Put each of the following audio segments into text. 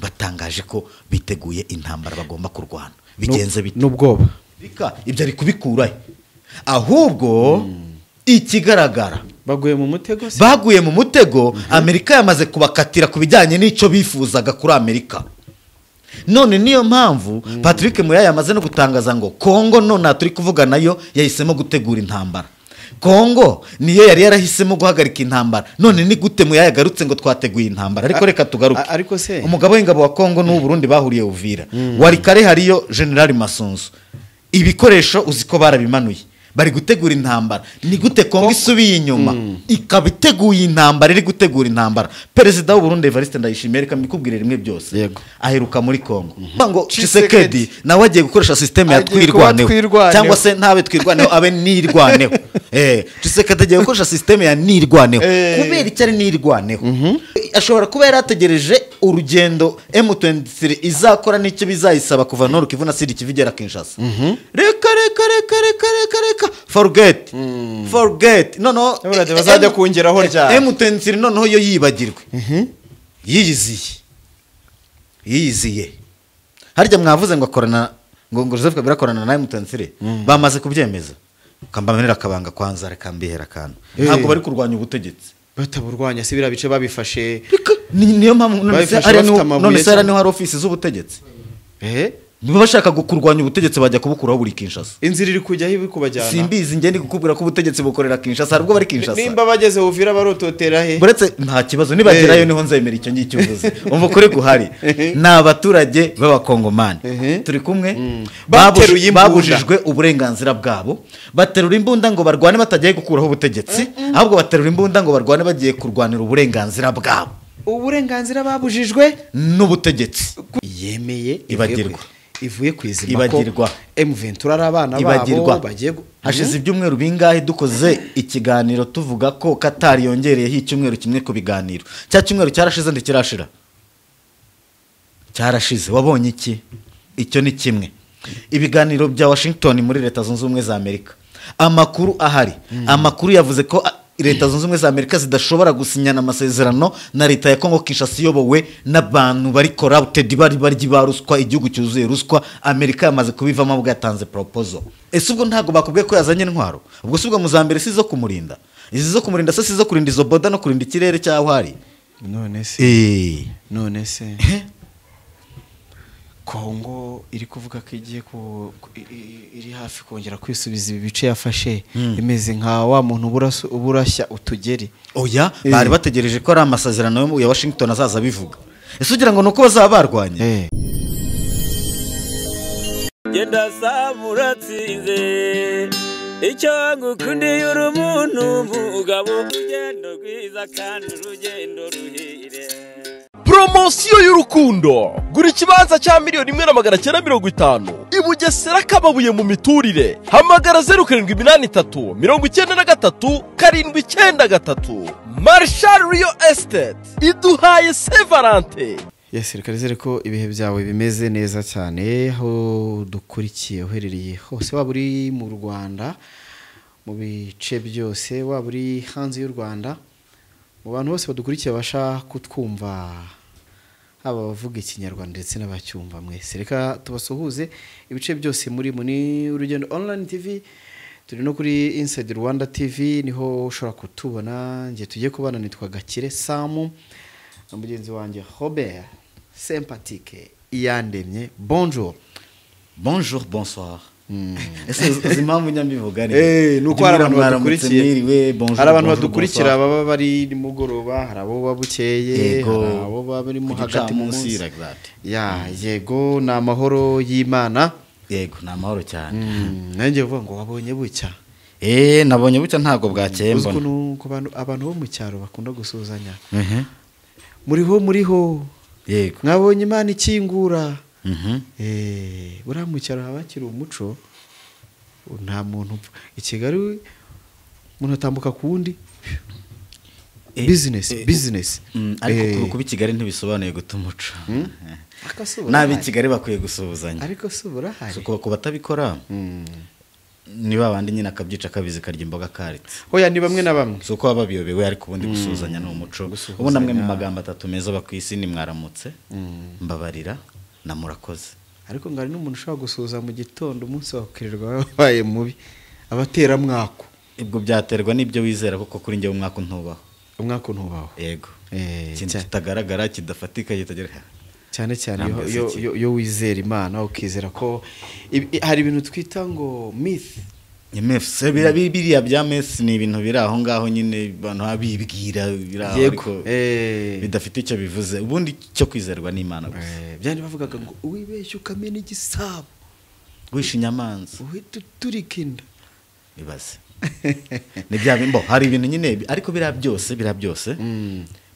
batangaje ko biteguye intambara bagomba kurwana bigenze bite n'ubwoba ibyo ari kubikura ahubwo ikigaragara baguye mu mutego Amerika yamaze kubakatira ku bijyanye n'icyo bifuzaga kuri Amerika none niyo mpamvu Patrick Muyaya yamaze no gutangaza ngo Kongo none turi kuvuga nayo yahisemo gutegura intambara Kongo niyo yari yarahisemo guhagarika intambara none ni gute Muyaya yagarutse ngo twateguye intambara ariko reka tugaruke ariko se umugabo w'ingabo wa Kongo n'u Burundi bahuriye Uvira wari kare hariyo General Masunzu ibikoresho uziko barabimanuye bari gutegura intambara ni gute Kongo isubiye inyuma ikabiteguye intambara iri gutegura intambara Perezida w'u Burundi Evariste Ndayishimiye reka mbikubwire rimwe byose aheruka muri Kongo ngo Tshisekedi nawe agiye gukoresha systeme ya twirwaneho cyangwa se ntabe twirwaneho abe nirwaneho Tshisekedi agiye gukoresha systeme ya nirwaneho kubera icyari nirwaneho ashobora kuba yarategereje urugendo M23 izakora n'icyo bizayisaba kuva Nord Kivu na Sud Kivu igera Kinshasa reka forget no bazajya kongeraho rya M23 noneho yo yibagirwe yiyiziye harya mwavuze ngo akorana ngo Joseph Kabila akorana na M23 bamaze kubyemeza kambamenera akabanga kwanza reka mbihera kantu ntabwo bari kurwanya ubutegetsi bataburwanya se birabice babifashe niyo mpamvu none se niho hari ofisi z'ubutegetsi niba bashaka kurwanya ubutegetsi bajya kubukuraho buri Kinshasa inzira iri kujyaho ibikubajyana simbizi ngende gukubwira ko ubutegetsi bukorera Kinshasa harubwo bari Kinshasa nimba bageze Uvira barototera he buretse nta kibazo nibagerayo niho nzemera icyo ngicyo uvuze umva kuri guhari n'abaturage b'abakongomani turi kumwe babujijwe uburenganzira bwabo baterura imbunda ngo barwane batagiye gukuraho ubutegetsi ahubwo baterura imbunda ngo barwane bagiye kurwanira uburenganzira bwabo uburenganzira babujijwe n'ubutegetsi yemeye ibagirwa ivuye kwizima ko M23 ari abana babo bagiye hashize ibyumweru bingahe dukoze ikiganiro tuvuga ko Qatar yongereyeho icyumweru kimwe ku biganiro cya cyumweru cyarashize ndikirashira cyarashize wabonye iki icyo ni kimwe ibiganiro bya Washington muri Leta Zunze Ubumwe za Amerika amakuru ahari amakuru yavuze ko Leta Zunze Ubumwe za Amerika zidashobora gusinyana amasezerano na leta ya Kongo Kinshasa iyobowe n'abantu bari corrupted bari baruswa igihugu cyuzuye ruswa Amerika yamaze kubivamo ubwo yatanze proposal ese ubwo ntago bakubwiye ko yazanye intwaro ubwo subwo muzambere sizo kumurinda izi zo kumurinda se sizo kurinda izo boda no kurinda ikirere cyaho hari none se Kongo iri kuvuga ko igiye iri hafi kongera kwisubiza ibi bice yafashe imeze nka wa muntu uburashya utugeri oya bari bategereje ko ari amasezerano ya Washington azaza bivuga ese ugira ngo nuko bazaba barwanye genda samuratsinze icyo ngukundiye uri umuntu mugabo urugendo rwiza kandi urugendo ruhire Promosiyo y'urukundo gura ikibanza cya $1,950 i Bugesera Kababuye mu miturire hamagara 0783 93 793 Marshall Real Estate iduhaye Sevarante reka ko ibihe byawe bimeze neza cyane aho dukurikiye uherereye hose waba uri mu Rwanda mu bice byose waba uri hanze y'u Rwanda mu bantu bose badukurikiye basha kutwumva haba bavuga ikinyarwanda ndetse n'abacyumva mwese reka tubasuhuze ibice byose muri Urugendo Online TV turi no kuri Inside Rwanda TV niho ushobora kutubona ngiye tugiye kubana nitwa Gakire Samu na mugenzi wanjye Robert Sympathique Iyandemye bonjour bonsoir ese impamvu nyambivuga nuko hari abantu badukurikiye hari abantu badukurikira baba bari nimugoroba hari abo babukeye hari abo bari mu hagati mu munsi yego na amahoro y'Imana yego na amahoro cyane nanjye vuga ngo wabonye bucya nabonye bucya ntago bwakeye mbona nuko abantu bo mu cyaro bakunda gusuzanya muriho yego mwabonye Imana ikingura buriya mu cyaro habakira umuco nta muntu i Kigali umuntu atambuka ku wundi business ariko kuba i Kigali ntibisobanuye guta umuco n'ab'i Kigali bakwiye gusuhuzanya ariko se burahari ku batabikora niba abandi nyine akabyica kabizi karya imboga karitse oya ni bamwe na bamwe so ko baba babiyobewe ariko ubundi gusuhuzanya ni umuco ubu namwe mu magambo atatu meza bakwisi ni mwaramutse mbabarira na murakoze ariko ngari n'umuntu ushobora gusuhuza mu gitondo umunsi wakirirwa wabaye mubi abatera mwako ibwo byaterwa n'ibyo wizera kuko kuri njye umwaka ntubaho yego ikintu kitagaragara kidafatika kitagera cyane cyane yo wizera Imana ukizera ko hari ibintu twita ngo myth biriya bya mesi ni ibintu biri aho ngaho nyine abantu babibwira ariko bidafite icyo bivuze ubundi cyo kwizerwa n'Imana gusa byandi bavugaga ngo wibeshye ukamena igisabo wishe inyamanza uhita turikinda ibaze ni bya bimbo hari ibintu nyine ariko biriya byose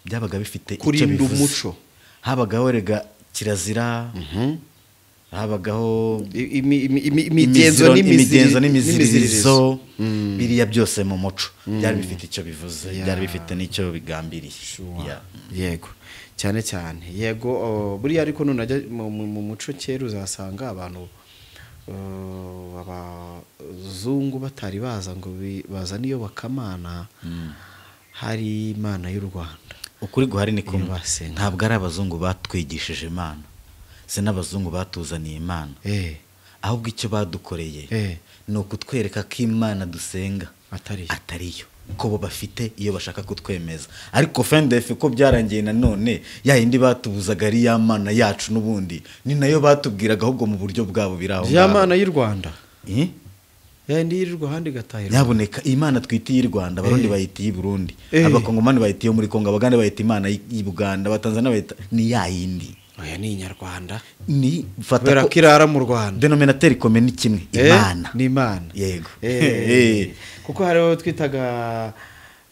byabaga bifite icyo bivuze umuco habagaho rega kirazira habagaho imigenzo n'imiziririzo biriya byose mu muco byari bifite icyo bivuze byari bifite n'icyo bigambiriye yego cyane yego buriya ariko nunajya mu muco kera uzasanga abantu abazungu batari baza ngo baza niyo bakamana hari Imana y'u Rwanda ukuri guhari ni kumwe ntabwo ari abazungu batwigishije Imana se n'abazungu batuzaniye Imana ahubwo icyo badukoreye ni ukutwereka ko Imana dusenga atariyo ko bo bafite iyo bashaka kutwemeza ariko fendefe ko byarangiye nanone ya yindi batubuzaga ari ya Mana yacu n'ubundi ni nayo batubwiraga ahubwo mu buryo bwabo biraho ya Mana y'u Rwanda ya yindi y'u Rwanda gatahira yaboneka Imana twitiye y'u Rwanda abarundi bayitiye Burundi abakongomani bayitiye muri Kongo abagande bayita Imana y'Uganda abatanzania bayita ni ya yindi oya ni Inyarwanda ni fata ko kirara mu Rwanda denominateur commun ni kimwe Imana ni Imana yego kuko hariho twitaga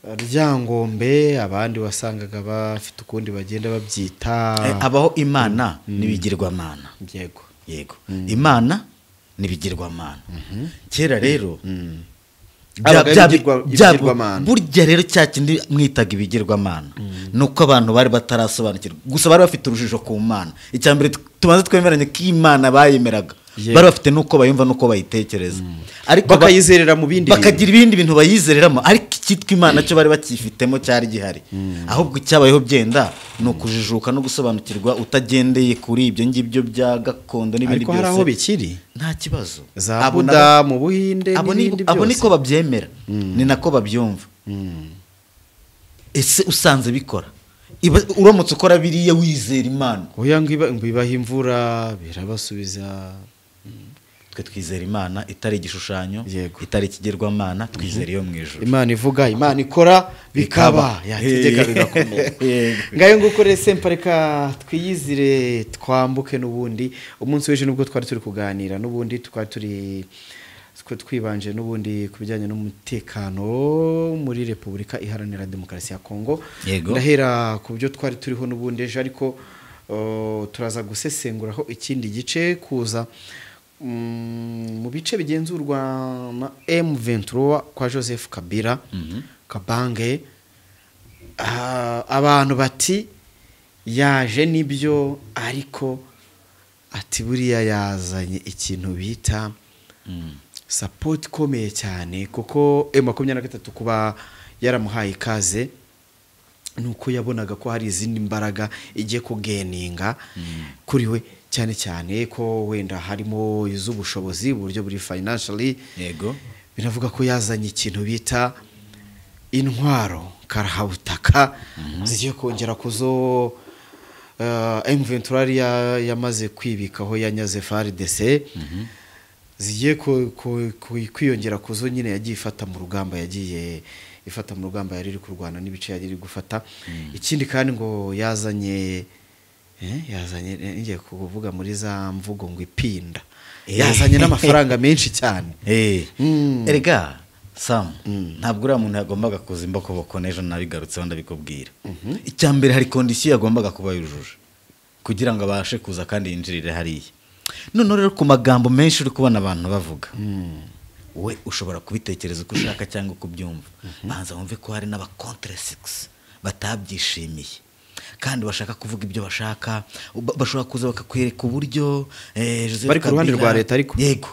Ryangombe abandi wasangaga bafite ukundi bagenda babyita abaho Imana nibigirwamana yego Imana nibigirwamana kera rero burya rero cya kindi mwitaga ibigirwamana nuko abantu bari batarasobanukirwa gusa bari bafite urujijo ku Mana icyambere tubanze twemeranye ko Imana bayemeraga bari bafite nuko bayumva nuko bayitekereza ariko bakayizerera mu bindi bakagira ibindi bintu bayizereramo ariko ikitwa Imana cyo bari bakifitemo cyari gihari ahubwo cyabayeho byenda no kujijuka no gusobanukirwa utagendeye kuri ibyo ngibyo bya gakondo n'ibindi byose ariko haraho bikiri nta kibazo za Buda mu Buhinde n'ibindi byose abo niko babyemera ni nako babyumva ese usanze bikora uramutse ukora biriya wizera Imana oya ngibaha imvura birabasubiza twe twizera Imana itari igishushanyo itari ikigirwamana twizera iyo mu ijuru Imana ivuga Imana ikora bikaba yategeka bigakomera ngayo ngukore sempareka twiyizire twambuke n'ubundi umunsi w'ejo nubwo twari turi kuganira n'ubundi twari turi twibanje n'ubundi kubijyanye n'umutekano muri Repubulika Iharanira Demokarasi ya Kongo ndahera ku byo twari turiho n'ubundi ejo ariko turaza gusesenguraho ikindi gice kuza mu bice bigenzurwa na M23 kwa Joseph Kabila Kabange abantu bati yaje nibyo ariko ati buriya yazanye ikintu bita support komeye cyane kuko M23 kuba yaramuhaye ikaze nuko yabonaga ko hari izindi mbaraga igiye kugeninga kuri we cyane ko wenda harimo iz'ubushobozi buryo buri financially yego binavuga ko yazanye ikintu bita intwaro karahabutaka zigiye kongera kuzo M23 yamaze kwibikaho yanyaze FARDC zigiye kwiyongera kuzo nyine yagiye ifata mu rugamba ifata mu rugamba yari kurwana n'ibice yari gufata ikindi kandi ngo yazanye ngiye kuvuga muri za mvugo ngo ipinda yazanye n'amafaranga menshi cyane erega Sam ntabwo uriya muntu yagombaga kuza imbokoboko n'ejo nabigarutseho ndabikubwira icyambere hari kondisiyo yagombaga kuba yujuje kugira ngo abashe kuza kandi yinjirire hariya none rero ku magambo menshi uri kubona abantu bavuga we ushobora kubitekereza uko ushaka cyangwa kubyumva banza wumve ko hari n'aba contre 6 batabyishimiye kandi bashaka kuvuga ibyo bashaka bashobora kuza bakakwereka uburyo Joseph Bari ku ruhande Kabila- rwa leta ariko. yego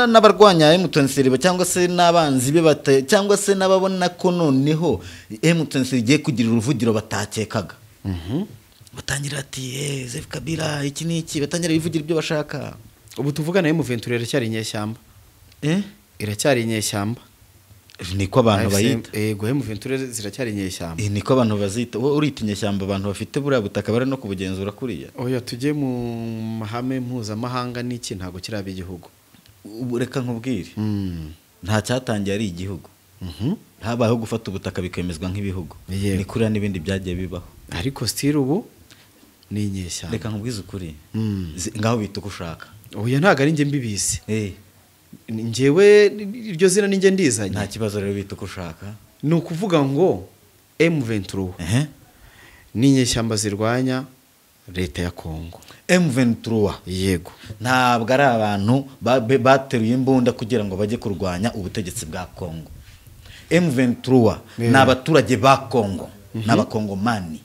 n'abarwanya M23 cyangwa se n'abanzi be cyangwa se n'ababona ko noneho M23 igiye kugira uruvugiro batakekaga batangira ati Joseph Kabila iki n'iki batangira bivugira ibyo bashaka. ubu tuvugana M23 iracyari inyeshyamba iracyari inyeshyamba niko abantu bayita yego M23 ziracyari inyeshyamba niko abantu bazita urita inyeshyamba abantu bafite buriya butaka bari no kubugenzura kuriya. oya tujye mu mahame mpuzamahanga n'iki ntabwo kiraba igihugu. Reka nkubwire nta cyatangiye ari igihugu habayeho gufata ubutaka bikemezwa nk'ibihugu Yego. ni kuriya n'ibindi byagiye bibaho ariko still ubu ni inyeshyamba. reka nkubwize ukuri ngaho bita uko ushaka. oya ntabwo ari njye mbibizi njyewe iryo zina ninjye ndizanye. nta kibazo rero bita uko ushaka. ni ukuvuga ngo M23 ni inyeshyamba zirwanya leta ya Kongo. M23 yego ntabwo ari abantu bateruye imbunda kugira ngo bajye kurwanya ubutegetsi bwa Kongo. M23 ni abaturage ba Kongo n'abakongomani.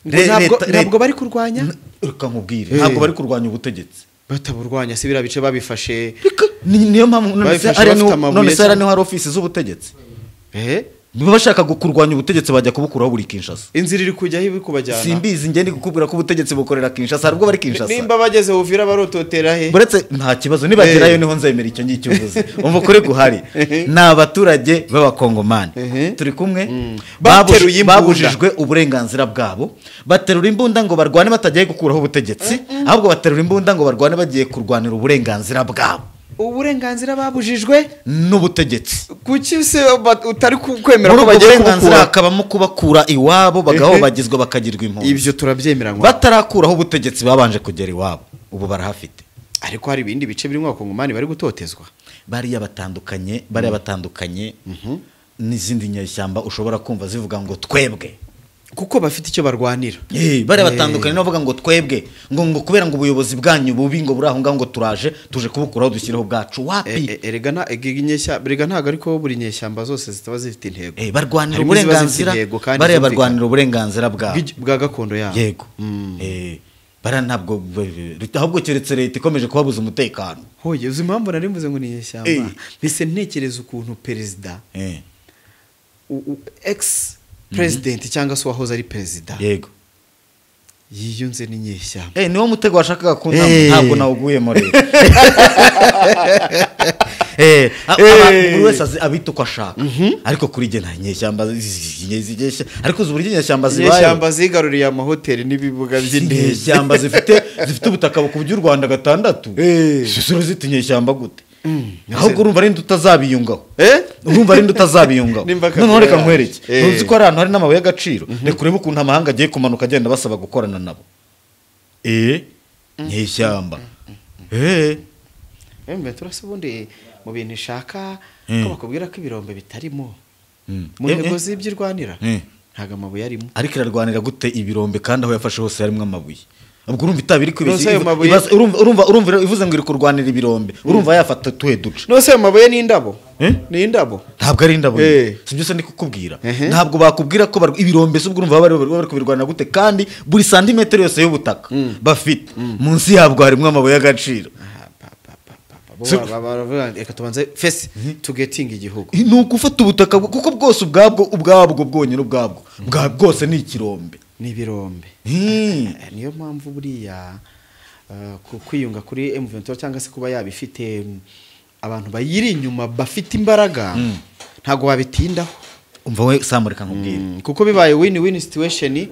ntabwo bari kurwanya. reka nkubwire ntabwo bari kurwanya ubutegetsi bataburwanya si biriya bice babifashe. niyo mpamvu none se niho hari ofisi z'ubutegetsi niba bashaka kurwanya ubutegetsi bajya kubukuraho buri Kinshasa. inzira iri kujyaho ibi kubajyana simbizi njye ndi kukubwira ko ubutegetsi bukorera Kinshasa hari ubwo bari Kinshasa. nimba bageze Uvira barototera he buretse nta kibazo nibagerayo niho nzemera icyo ngicyo uvuze umva ukuri guhari ni abaturage b'abakongomani turi kumwe babujijwe uburenganzira bwabo baterura imbunda ngo barwane batagiye gukuraho ubutegetsi ahubwo baterura imbunda ngo barwane bagiye kurwanira uburenganzira bwabo. uburenganzira babujijwe n'ubutegetsi kuki se utari kwemera ko bagiye kubukura hakabamo kubakura iwabo bagahobagizwa bakagirwa impunzi. ibyo turabyemera ngo batarakuraho ubutegetsi babanje kugera iwabo ubu barahafite. ariko hari ibindi bice birimo abakongomani bari gutotezwa bariya batandukanye n'izindi nyeshyamba ushobora kumva zivuga ngo twebwe kuko bafite icyo barwanira. bariya batandukanye n'abavuga ngo twebwe ngo kubera ngo ubuyobozi bwanyu bubi ngo buri aho ngaho ngo tuje kubukuraho dushyiraho bwacu wapi. erega ntabwo ariko buri nyeshyamba zose zitaba zifite intego. barwanira uburenganzira bariya barwanira uburenganzira bwa gakondo yabo. yego bariya ntabwo ahubwo keretse leta ikomeje kubabuza umutekano. hoye uzi impamvu nari mvuze ngo ni inyeshyamba mbese ntekereza ukuntu perezida ex president cyangwa se wahoze ari perezida yego yiyunze n'inyeshyamba. niwo mutego washakaga kuntamo ntabwo nawuguyemo rero. buri wese abita uko ashaka ariko kuri jye nta nyeshyamba ariko uzi uburyo inyeshyamba zibaye. inyeshyamba zigaruriye amahoteli n'ibibuga by'indege. inyeshyamba zifite ubutaka ku by'u Rwanda 6 zisura zita inyeshyamba gute ahubwo urumva ari utazabiyungaho urumva ari utazabiyungaho noneho reka nkwereke ntuzi ko ari ahantu hari n'amabuye y'agaciro reka urebe ukuntu amahanga agiye kumanuka agenda basaba gukorana nabo nyeshyamba turasa ubundi mu bintu ishaka ko bakubwira ko ibirombe bitarimo mu ntego z'ibyirwanira ntago amabuye arimo ariko irarwanira gute ibirombe kandi aho yafashe hose harimo amabuye ubwo urumva itabiri urumva ivuze ngo iri kurwanira ibirombe urumva yafata tuhe duce nose ayo mabuye ni indabo ntabwo ari indabo sibyo se ndi kukubwira ntabwo bakubwira ko ibirombe se ubwo urumva bari kubirwanira gute kandi buri santimetero yose y'ubutaka bafite munsi yabwo harimo amabuye y'agaciro. reka tubanze fesi tugetinga igihugu ni ugufata ubutaka kuko bwose ubwabwo bwonyine bwose ni ikirombe n'ibirombe. niyo mpamvu buriya kwiyunga kuri M23 cyangwa se kuba yabifite abantu bayiri inyuma bafite imbaraga ntago wabitindaho. umva we samureka nkubwire kuko bibaye win-win situation iyo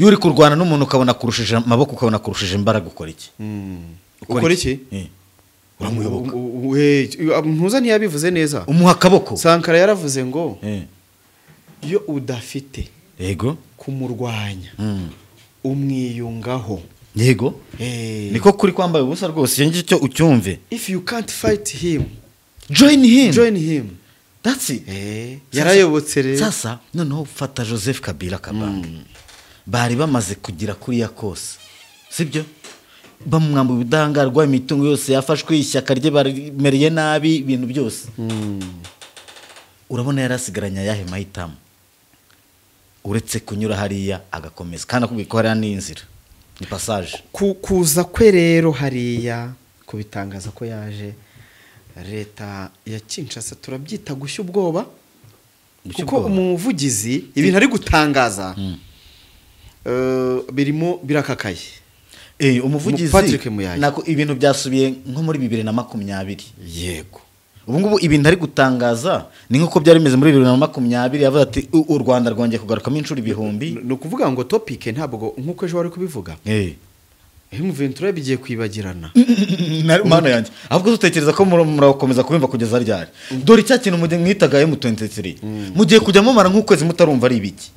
uri kurwana n'umuntu ukabona kurushije amaboko ukabona kurushije imbaraga ukora iki ukora iki uramuyoboka ntuza ntiyabivuze neza umuha akaboko. Sankara yaravuze ngo iyo udafite yego kumurwanya umwiyungaho yego niko kuri kwambaye ubusa rwose icyo ngicyo ucyumve. if you can't fight him join him that's it. yarayobotse rero sasa noneho fata Joseph Kabila Kabanga bari bamaze kugira kuriya kose sibyo bamwamba ubudangarwa imitungo yose yafashwe ishyaka rye barimereye nabi ibintu byose urabona yarasigaranya yahe mahitamo uretse kunyura hariya agakomeza kandi akubwiye ko hariya n'inzira ni passage. kuza kwe rero hariya kubitangaza ko yaje leta ya Kinshasa turabyita gushya ubwoba kuko umuvugizi ibintu ari gutangaza birimo birakakaye. Umuvugizi Patrick Muyaya nako ibintu byasubiye nko muri 2020. Yego. Ubu ngubu ibintu ari gutangaza ni nkuko byari bimeze muri 2020 yavuze ati u Rwanda rwongeye kugarukamo inshuro ibihumbi. No kuvuga ngo topic ntabwo nkuko ejo wari kubivuga. M23 bigiye kwibagirana. Mana yanjye. Ahubwo dutekereza ko murakomeza kubimva kugeza ryari. Dore icya kintu mwitaga M23. Mugiye kujyamo mara nk'ukwezi mutarumva ari ibiki.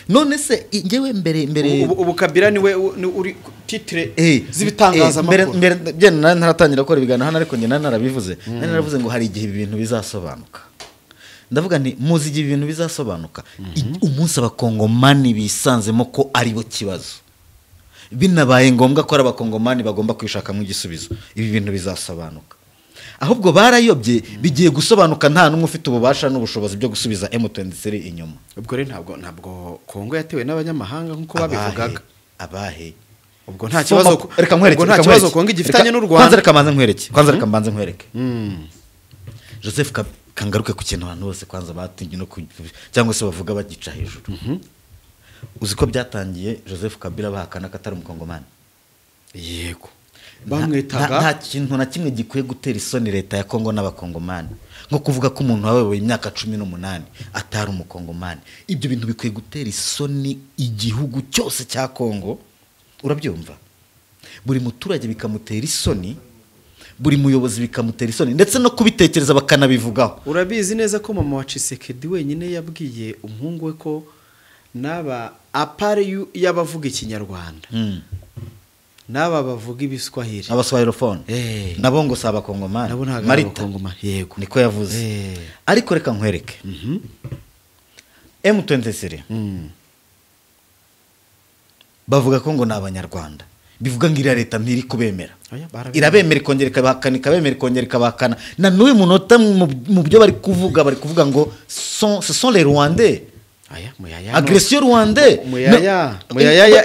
None se ngewe mbere ubu Kabila niwe uri titre zibitangaza makuru. Mbere ntaratangira gukora ibigana hano ariko njye narabivuze. Naravuze ngo hari igihe ibintu bizasobanuka. Ndavuga nti muzi igihe ibintu bizasobanuka. Umunsi abakongomani bisanzemo ko ari bo kibazo. Binabaye ngombwa ko abakongomani bagomba kwishaka mu gisubizo. Ibi bintu bizasobanuka. Ahubwo barayobye bigiye gusobanuka nta numwe ufite ububasha n'ubushobozi byo gusubiza M23 inyuma. Ubwo rero ntabwo Kongo yatewe n'abanyamahanga nkuko babivugaga. Abahe. Ubwo nta kibazo reka nkwereke. Nta kibazo Kongo igifitanye n'u Rwanda. Kwanza reka mbanze nkwereke. Joseph kangaruke ku kintu abantu bose kwanza batinye no cyangwa se bavuga bagica hejuru. Uzi ko byatangiye Joseph Kabila bahakana katari umukongomani. Yego. Bamwitaga nta kintu na kimwe gikwiye gutera isoni leta ya Kongo n'abakongomani nko kuvuga ko umuntu wabaye imyaka 18 atari umukongomani. Ibyo bintu bikwiye gutera isoni igihugu cyose cya Kongo. Urabyumva? Buri muturage bikamutera isoni, buri muyobozi bikamutera isoni ndetse no kubitekereza bakanabivugaho. Urabizi neza ko mama wa Tshisekedi wenyine yabwiye umuhungu we ko naba apare y'abavuga ikinyarwanda. Naba bavuga ibiswahili. Abaswahilofone. Nabo ngo saba kongomani. Marita. Yego. Niko yavuze. Ariko reka nkwereke. M23. Bavuga ko ngo nabanyarwanda. Bivuga ngira leta ntiri kubemera. Irabemera ikongera ikabahakana ikabemera ikongera ikabahakana. Na n'uyu munota mu byo bari kuvuga ngo ce sont les Rwandais. Agression rwandais. Muyaya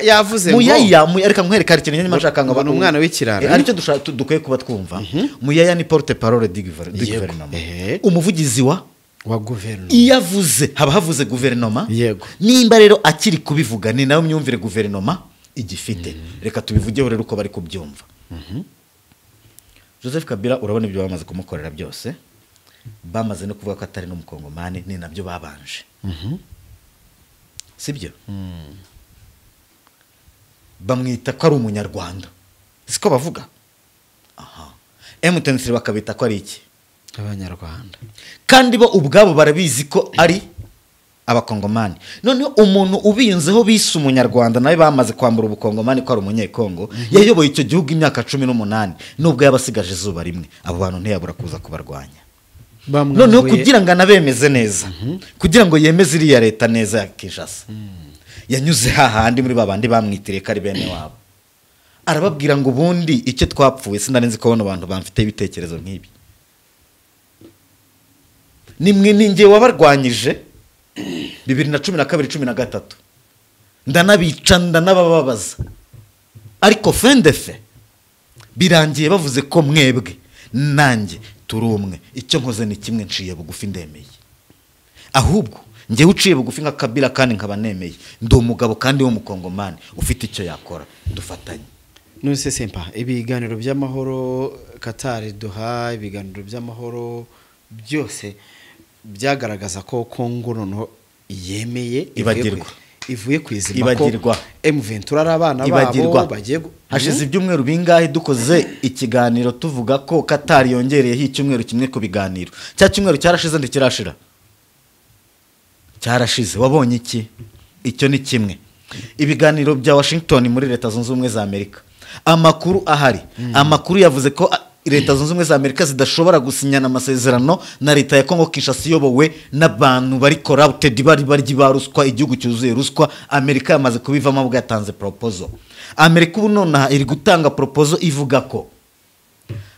yavuze ngo reka nkwereka ari kintu nyamashaka ngo abantu umwana w'ikirara. Aricyo dukwiye kuba twumva. Muyaya ni porte parole du gouvernement. Umuvugizi wa gouvernement. Iyavuze haba havuze gouvernement. Yego. Nimba rero akiri kubivuga ni nawe myumvire gouvernement igifite. Reka tubivugeho rero uko bari kubyumva. Joseph Kabila urabona ibyo bamaze kumukorera byose. Bamaze no kuvuga ko atari n'umukongomani ni nabyo babanje. Sibyo? Bamwita ko ari umunyarwanda. Siko bavuga? Aha. M23 bakabita ko ari iki? Abanyarwanda. Kandi bo ubwabo barabizi ko ari abakongomani. None umuntu ubiyunzeho bise umunyarwanda nawe bamaze kwambura ubukongomani ko ari umunyekongo, yayoboye icyo gihugu imyaka 18 nubwo yabasigaje izuba rimwe. Abo bantu ntiyabura kuza kubarwanya. Noneho kugira ngo anabemeze neza, kugira ngo yemeze iriya leta neza ya Kinshasa, yanyuze hahandi muri babandi bamwitiriye kari bene wabo, arababwira ngo ubundi icyo twapfuye sindarenze kubona abantu bamfite ibitekerezo nk'ibi. Nimwe ninge wabarwanyije 2012-13 ndanabica ndanabababaza, ariko fendefe birangiye bavuze ko mwebwe nanjye turumwe icyo nkoze ni kimwe nciye bugufi ndemeye. Ahubwo ngiye uciye bugufi nka Kabila kandi nkaba nemeye ndi umugabo kandi wo mukongomani ufite icyo yakora dufatanye. Nuse sempa ibiganiro by'amahoro Qatar duha ibiganiro by'amahoro byose byagaragaza ko Kongo nono yemeye ivuye kwizima ko M23 ari abana babo bagiye hashize ibyumweru bingahe dukoze ikiganiro tuvuga ko Qatar yongereyeho icyumweru kimwe ku biganiro. Cya cyumweru cyarashize ndikirashira. Cyarashize wabonye iki? Icyo ni kimwe. Ibiganiro bya Washington muri Leta Zunze Ubumwe za Amerika. Amakuru ahari. Amakuru yavuze ko Leta Zunze Ubumwe za Amerika zidashobora gusinyana amasezerano na leta ya Kongo Kinshasa iyobowe n'abantu bari corrupted bari baruswa, igihugu cyuzuye ruswa. Amerika yamaze kubivamo ubwo yatanze proposal. Amerika ubu none iri gutanga proposal ivuga ko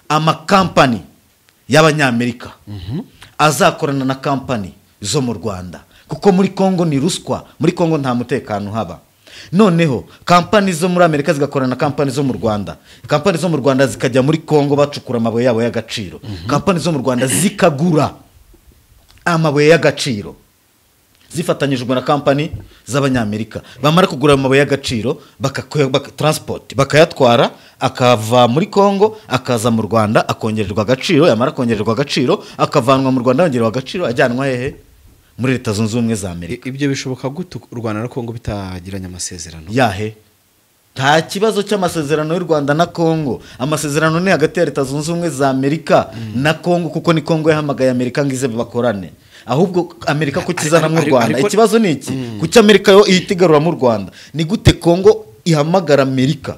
amakampani y'abanyamerika azakorana na kampani zo mu Rwanda kuko muri Kongo ni ruswa, muri Kongo nta mutekano haba. Noneho kampani zo muri Amerika zigakorana na kampani zo mu Rwanda, kampani zo mu Rwanda zikajya muri Kongo bacukura amabuye yabo y'agaciro, kampani zo mu Rwanda zikagura amabuye y'agaciro zifatanyijwe na kampani z'abanyamerika. Bamara kugura amabuye y'agaciro transport bakayatwara akava muri Kongo akaza mu Rwanda akongererwa agaciro, yamara kongererwa agaciro akavanwa mu Rwanda yongererwa agaciro ajyanwa hehe muri Leta Zunze Ubumwe za Amerika. Ibyo bishoboka gute u Rwanda na Kongo bitagiranye amasezerano? Yahe nta kibazo cy'amasezerano y'u Rwanda na Kongo. Amasezerano ni hagati ya Leta Zunze Ubumwe za Amerika na Kongo, kuko ni Kongo yahamagaye Amerika ngize bakorane. Ahubwo Amerika ko kizana mu Rwanda, ikibazo ni iki? Kuki Amerika yo ihitigarura mu Rwanda? Ni gute Kongo ihamagara Amerika,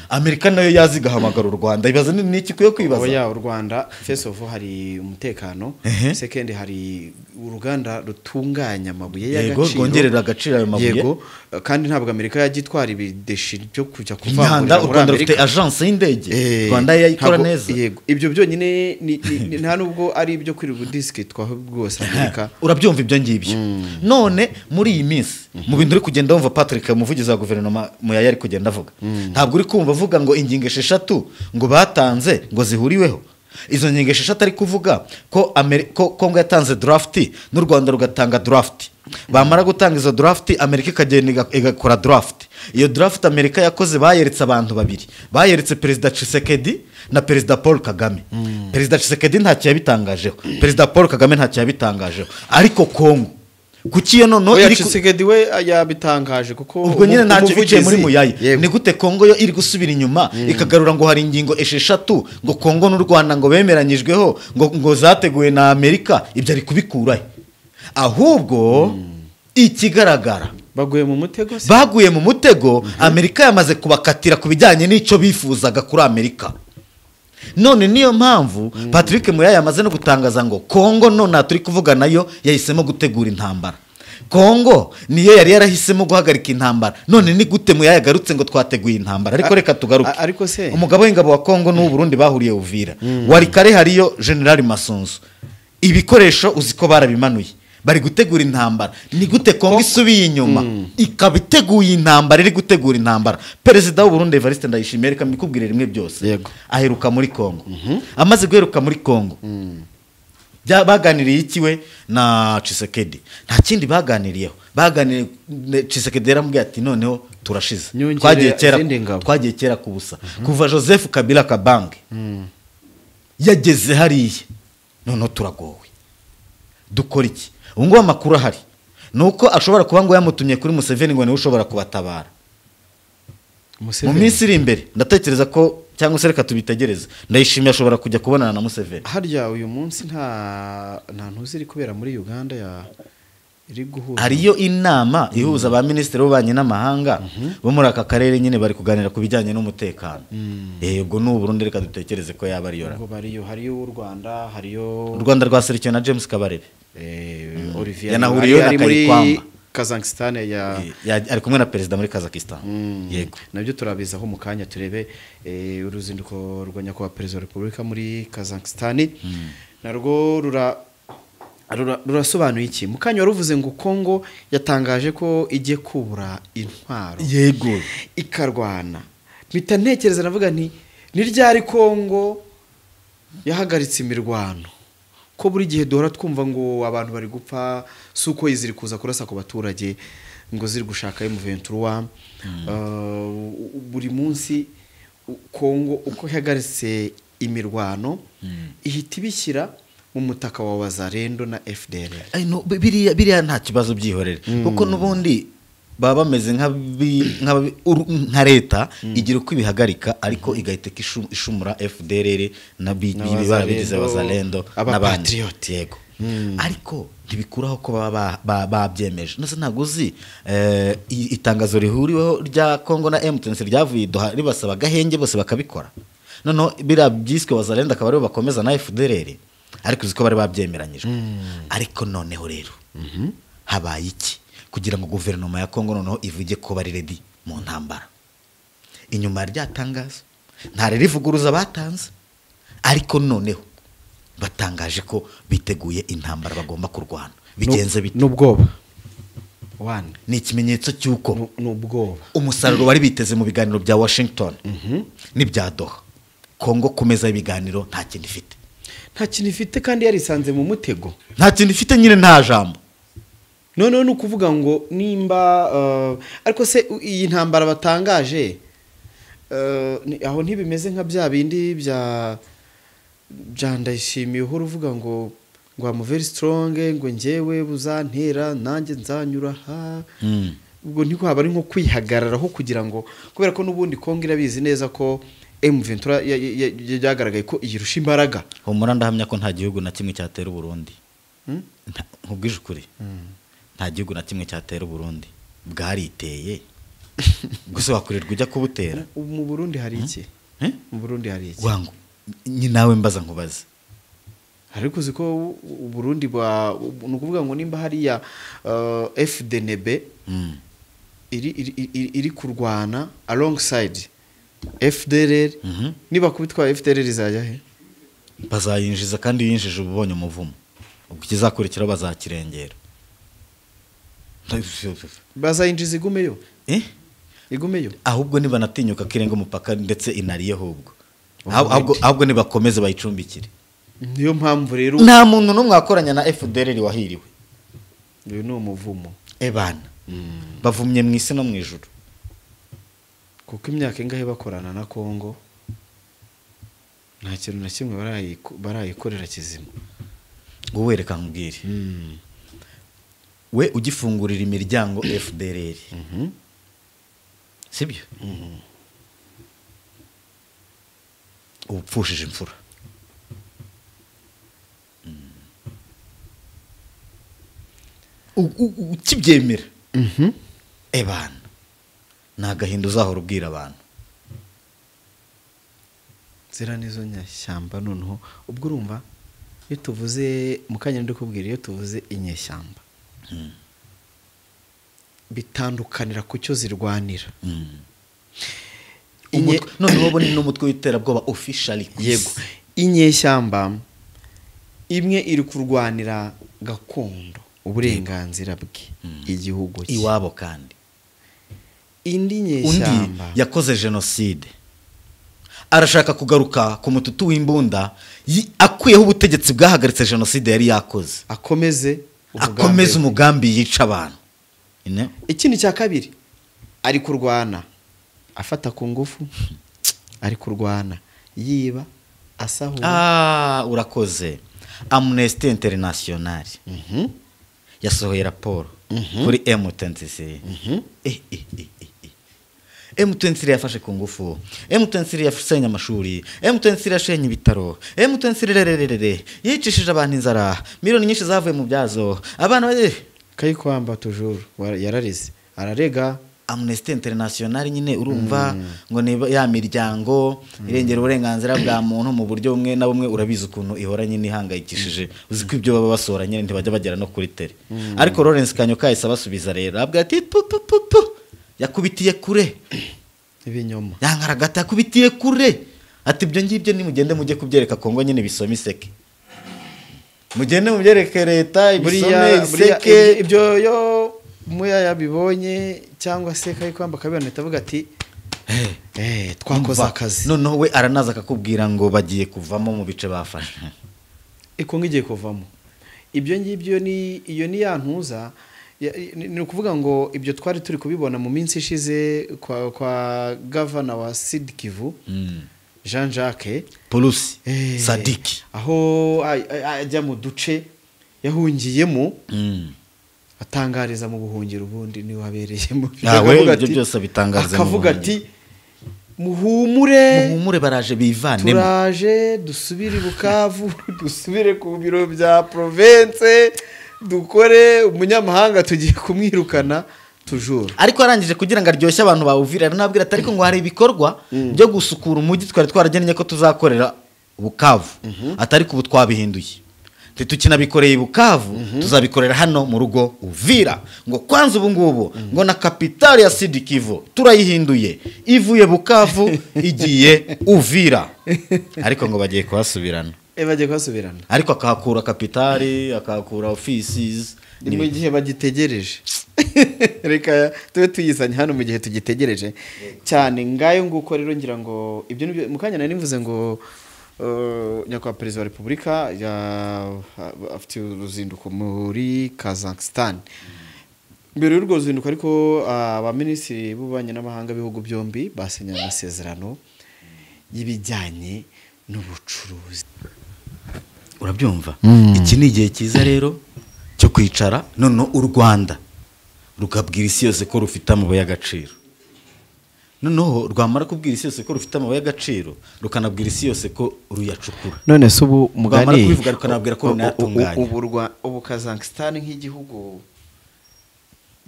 Amerika nayo yazigahamagara u Rwanda? Ibaza ni iki kuyo kwibaza? Oya, u Rwanda first of all hari umutekano, second hari uruganda rutunganya amabuye y'agaciro, yego rwongerera agaciro ayo mabuye, yego, kandi ntabwo Amerika yagitwara ibideshi byo kujya kuvangurira muri Amerika. Rufite agence y'indege, Rwanda yayikora neza. Yego, ibyo byonyine nta nubwo ari ibyo kuri budiske twaho rwose Amerika. Urabyumva ibyo ngibyo. None muri iyi minsi mu bintu uri kugenda wumva Patrick umuvugizi wa guverinoma mu yari kugenda avuga, ntabwo uri kumva avuga ngo ingingo 6 ngo batanze ngo zihuriweho. Izo ngingo 6 ari kuvuga ko Kongo yatanze draft n'u Rwanda rugatanga draft. Bamara gutanga izo draft Amerika ikagenda igakora draft. Iyo draft Amerika yakoze bayeretse abantu babiri, bayeretse Perezida Tshisekedi na Perezida Paul Kagame. Perezida Tshisekedi ntacyo yabitangajeho, Perezida Paul Kagame ntacyo yabitangajeho, ariko Kongo kuki yo nono iri Tshisekedi we yabitangaje kuko ubwo nyine ntacyo biciye muri Muyayi. Ni gute Kongo yo iri gusubira inyuma ikagarura ngo hari ingingo 6 ngo Kongo n'u Rwanda ngo bemeranyijweho ngo zateguwe na Amerika? Ibyo ari kubikurahe? Ahubwo ikigaragara baguye mu mutego, baguye mu mutego. Amerika yamaze kubakatira ku bijyanye n'icyo bifuzaga kuri Amerika. None niyo mpamvu Patrick Muyayi yamaze no gutangaza ngo Kongo none turi kuvuga nayo yahisemo gutegura intambara. Kongo niyo yari yarahisemo guhagarika intambara. None ni gute Muyayi yagarutse ngo twateguye intambara? Ariko reka tugaruke. Ariko se umugabo w'ingabo wa Kongo n'u Burundi bahuriye Uvira, wari kare hariyo General Masunzu. Ibikoresho uziko barabimanuye, bari gutegura intambara. Ni gute Kongo isubiye inyuma ikabiteguye intambara, iri gutegura intambara? Perezida w'u Burundi Evariste Ndayishimiye reka mbikubwire rimwe byose, yego, aheruka muri Kongo. Amaze guheruka muri Kongo baganiriye ikiwe na Tshisekedi? Nta kindi baganiriyeho. Baganiriye Tshisekedi yaramubwiye ati noneho turashize, twagiye kera ku busa. Kuva Joseph Kabila Kabange yageze hariya, noneho turagowe, dukora iki? Ubu ngubu amakuru ahari nuko ashobora kuba ngo yamutumye kuri Museveni ngo niwe ushobora kubatabara mu minsi iri imbere. Ndatekereza ko cyangwa se reka tubitegereze, Ndayishimiye ashobora kujya kubonana na Museveni. Harya uyu munsi nta ntuzi iri kubera muri Uganda iri guhuza, hariyo inama ihuza ba minisitiri b'ububanyi n'amahanga bo muri aka karere, nyine bari kuganira ku bijyanye n'umutekano. Ubwo n'u Burundi reka dutekereze ko yaba ariyo. Hariyo u Rwanda, hariyo u Rwanda rwaserikiwe na James Kabarebe, Olivier yanahuriyeho na Kayikwamba. Kazakhstan ari kumwe na perezida muri Kazakhstan. Yego, nabyo turabizaho mu kanya turebe uruzinduko rwa nyakubahwa perezida wa Repubulika muri Kazakhstan. Narwo rurasobanuye iki? Mu kanya waruvuze ngo Kongo yatangaje ko igiye kubura intwaro, yego, ikarwana. Mpita ntekereza navuga nti ni ryari Kongo yahagaritse imirwano? Ko buri gihe duhora twumva ngo abantu bari gupfa, suko iziri kuza kurasa ku baturage, ngo ziri gushaka M23. Buri munsi Kongo uko yahagaritse imirwano ihita ibishyira mu mutaka wa Wazalendo na FDL. Biriya nta kibazo byihorere, kuko n'ubundi baba bameze nka leta igira uko ibihagarika, ariko igahita ishumura FDLR na bibara bigize Wazalendo n'abandi. Yego, ariko ntibikuraho ko baba babyemeje. Nase ntago uzi itangazo rihuriweho rya Kongo na M23 ryavuye ribasaba gahenge bose bakabikora. Noneho bira byiswe Wazalendo akaba aribo bakomeza na FDLR, ariko uziko bari babyemeranyije. Ariko noneho rero habaye iki kugira ngo guverinoma ya Kongo noneho ivuge ko bari ready mu ntambara? Inyuma ryatangaza nta rivuguruza batanze, ariko noneho batangaje ko biteguye intambara bagomba kurwana. Bigenze bite? N'ubwoba one ni ikimenyetso cy'uko ni ubwoba umusaruro wari biteze mu biganiro bya Washington n'ibya Doha Kongo kumeza ibiganiro nta kintu ifite, nta kintu ifite kandi yarisanze mu mutego, nta kintu ifite nyine, nta jambo. noneho ni ukuvuga ngo nimba ariko se iyi ntambara batangaje aho ntibimeze nka bya bindi bya Ndayishimiye uhora uvuga ngo I'm very strong, ngo njyewe buzantera nanjye nzanyura ha ubwo niko haba ari nko kwihagararaho kugira ngo, kubera ko n'ubundi Kongo irabizi neza ko M23 yagaragaye ko iyirusha imbaraga. Humura ndahamya ko nta gihugu na kimwe cyatera Burundi, nkubwije ukuri, nta gihugu na kimwe cyatera Burundi, bwariteye gusa wakurirwa ujya kubutera. Mu Burundi hari iki? Mu Burundi hari iki? Wangu ni nawe mbaza nkubaza, ariko uziko Burundi nukuvuga ngo nimba hari ya FDNB iri kurwana alongside FDLR, niba kubitwa FDLR izajya he? Bazayinjiza, kandi yinjije ubonye umuvumo, ubwo kizakurikira bazakirengera. Bazayinjiza igumeyo, igumeyo, ahubwo niba natinyuka kirenga umupaka ndetse inariye, ahubwo nibakomeze bayicumbikire. Niyo mpamvu rero nta muntu n'umwe wakoranya na FDLR wahiriwe. Uyu ni umuvumo ebana, bavumye mu isi no mu ijuru, kuko imyaka ingahe bakorana na Kongo nta kintu na kimwe barayikorera kizima. wowe reka nkubwire, we ugifungurira imiryango FDLR, sibyo? ubupfushije imfura. ukibyemera ebana nta gahinda uzahora ubwira abantu. Zira nizo nyashyamba. Noneho ubwo urumva iyo tuvuze mu kanya ndikubwira, iyo tuvuze inyeshyamba bitandukanira ku cyo zirwanira. noneho bo ni n'umutwe w'iterabwoba officially. Yego, inyeshyamba imwe iri kurwanira gakondo, uburenganzira bwe, igihugu cye, iwabo, kandi indi nyeshyamba yakoze genocide, arashaka kugaruka ku mututu w'imbunda, akuyeho ubutegetsi bwahagaritse genocide yari yakoze, akomeze umugambi yica abantu. Ikindi cya kabiri, ari kurwana afata ku ngufu, ari kurwana yiba, asahura. Urakoze. Amnesty International yasohoye raporo kuri M23. M23 yafashe ku ngufu, M23 yasenye amashuri, M23 yashenye ibitaro, M23 yicishije abantu inzara, miliyoni nyinshi zavuye mu byazo, abana Kayikwamba toujours yararize ararega Amnesty International nyine, urumva ngo ni ya miryango irengera uburenganzira bwa muntu mu buryo bumwe na bumwe, urabizi ukuntu ihora nyine ihangayikishije, uzi ko ibyo baba basora nyine ntibajya bagera no kuri tele. Ariko Lawrence Kanyoka yahise abasubiza rero, abwira ati yakubitiye kure ibinyoma, yankaragata yakubitiye kure, ati ibyo ngibyo nimugende mujye kubyereka Kongo nyine bisome iseke, mugende mubyereke leta ibisome iseke. Ibyo yo muya yabibonye cyangwa se Kayikwamba kabibona tavuga ati twakoze akazi. Noneho we aranaza akakubwira ngo bagiye kuvamo mu bice bafashe, Kongo igiye kuvamo. Ibyo ngibyo iyo ni yantuza, ni ukuvuga ngo ibyo twari turi kubibona mu minsi ishize kwa governor wa Sud Kivu, Jean Jacques Polusi Sadiki, aho ajya mu duce yahungiyemo, atangariza mu buhungiro ubundi ni wabereyemo. Ibyo byose bitangariza, akavuga ati muhumure baraje bivanemo, turaje dusubire Bukavu, dusubire ku biro bya province, dukore umunyamahanga tugiye kumwirukana toujours. Ariko arangije kugira ngo aryoshye abantu bawuvira, nabwira ati ariko ngo hari ibikorwa byo gusukura umujyi twari twaragennye ko tuzakorera Bukavu, atari ku butwabihinduye, tukinabikoreye Bukavu, tuzabikorera hano mu rugo Uvira, ngo kwanza ubu ngubu ngo na kapitali ya Sud Kivu turayihinduye, ivuye Bukavu igiye Uvira. Ariko ngo bagiye kuhasubirana, bagiye kuhasubirana, ariko akahakura kapitali, akahakura offices, ni mu gihe bagitegereje reka tube tuyizanye hano mu gihe tugitegereje cyane ngayo nguko rero ngira ngo ibyo nibyo mu kanya nari nivuze ngo nyakubahwa perezida wa repubulika afite uruzinduko muri Kazakhstan. Mbere y'urwo ruzinduko ariko abaminisitiri b'ububanyi n'amahanga b'ibihugu byombi basinyanye amasezerano y'ibijyanye n'ubucuruzi. Urabyumva? Iki ni igihe cyiza rero cyo kwicara none u Rwanda rukabwira isi yose ko rufite amabuye y'agaciro. Noneho rwamara kubwira isi yose ko rufite amabuye y'agaciro rukanabwira isi yose ko ruyacukura. None se ubu mugani kubivuga rukanabwira ko runayatunganya. Ubu Kazakhstan nk'igihugu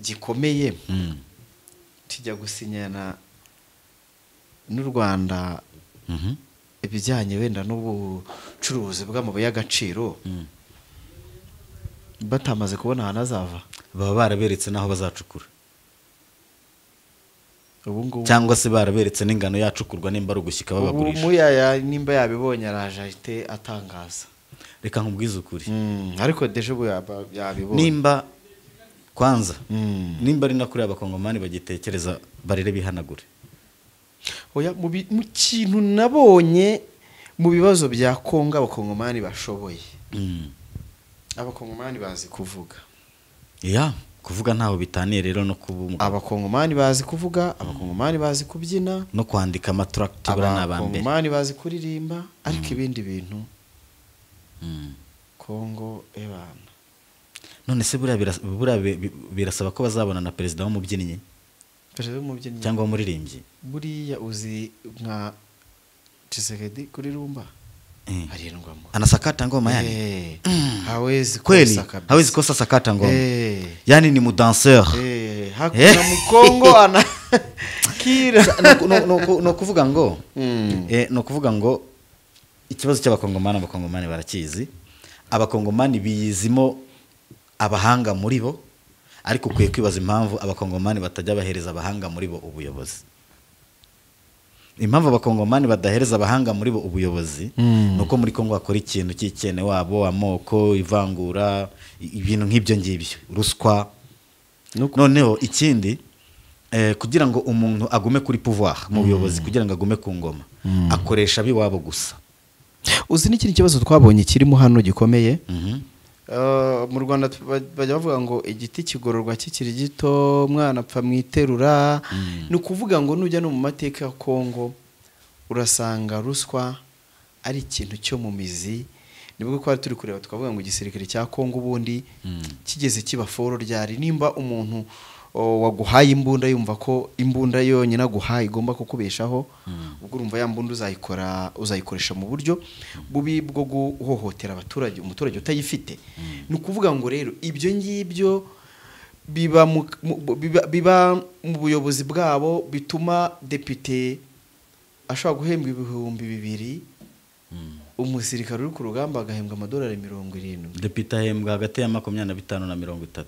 gikomeye kijya gusinyana n'u Rwanda ibijyanye wenda n'ubucuruzi bw'amabuye y'agaciro batamaze kubona ahantu azava, baba baraberetse naho bazacukura cyangwa se baraberetse n'ingano yacukurwa nimba ari ugushyika babagurisha. Umuyaya nimba yabibonye araje ahite atangaza. Reka nkubwize ukuri ariko deje ubu yabibonye nimba kwanza nimba ari nakuri abakongomani bagitekereza barere bihanagure. Oya mu kintu nabonye mu bibazo bya Kongo abakongomani bashoboye. Abakongomani bazi kuvuga. Kuvuga ntaho bitaniye rero no kuba abakongomani bazi kuvuga, abakongomani bazi kubyina no kwandika amatract bura nabambere. Abakongomani bazi kuririmba ariko ibindi bintu Kongo ebana. None se birasaba ko bazabona na perezida w'umubyinnyi. Perezida w'umubyinnyi cyangwa umuririmbyi. Buriya uzi nka Tshisekedi kuririmba. Arindwamo. Anasakata ngoma yani. Hawezi kosa kabisa. Hawezi kosa sakata ngoma. Yani ni mudanseur. Hakuna Mkongo ana kira. No kuvuga ngo no kuvuga ngo ikibazo cy'abakongomani barakizi. Abakongomani biyizimo abahanga muri bo ariko kwiye kwibaza impamvu abakongomani batajya bahereza abahanga muri bo ubuyobozi. Impamvu abakongomani badahereza abahanga muri bo ubuyobozi nuko muri Kongo bakora ikintu cy'ikene wabo, amoko, ivangura, ibintu nk'ibyo ngibyo, ruswa. Noneho ikindi kugira ngo umuntu agume kuri pouvoir mu buyobozi, kugira ngo agume ku ngoma akoresha biwabo gusa. Uzi n'ikindi kibazo twabonye kirimo hano gikomeye. Mu Rwanda bajya bavuga ngo igiti kigororwa kikiri gito, mwana apfa mwiterura. Ni ukuvuga ngo nujya no mu mateka ya Kongo urasanga ruswa ari ikintu cyo mu mizi. Nibwo ko turi kureba tukavuga ngo igisirikare cya Kongo ubundi kigeze kiba foro ryari. Nimba umuntu waguhaye imbunda yumva ko imbunda yonyine aguhaye igomba kukubeshaho, ubwo urumva ya mbunda uzayikoresha mu buryo bubi bwo guhohotera abaturage, umuturage utayifite. Ni ukuvuga ngo rero ibyo ngibyo biba mu buyobozi bwabo bituma depite ashobora guhembwa 2,000, umusirikare uri ku rugamba agahembwa $70. Depite ahembwa hagati ya 25 na 30